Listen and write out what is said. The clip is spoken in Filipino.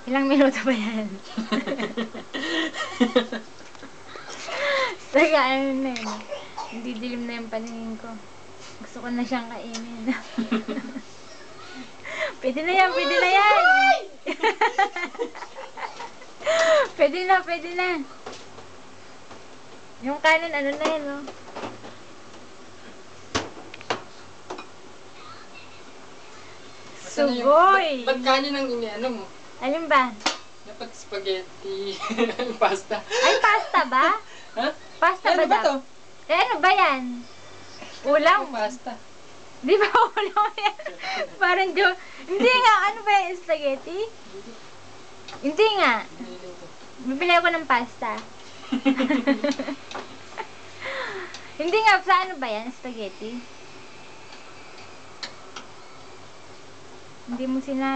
Ilang minuto ba yan? Saka ano na yun. Hindi dilim na yung paningin ko. Gusto ko na siyang kainin. Pwede na yan, pwede na yan! Pwede na, pwede na. Yung kanin, ano na yan, no? Sugoy! Ba't kanin ang ano mo? Alin ba? Dapat spaghetti, pasta. Ay, pasta ba? Ha? Pasta Ano ba ba daw? to? Eh, ano ba yan? Ulam? Pasta. Di ba ulam yan? Parang joke. Hindi nga, ano ba yung spaghetti? Hindi nga. Bibili ako ng pasta. Hindi nga, sa ano ba yan? Spaghetti? Hindi mo sinabi.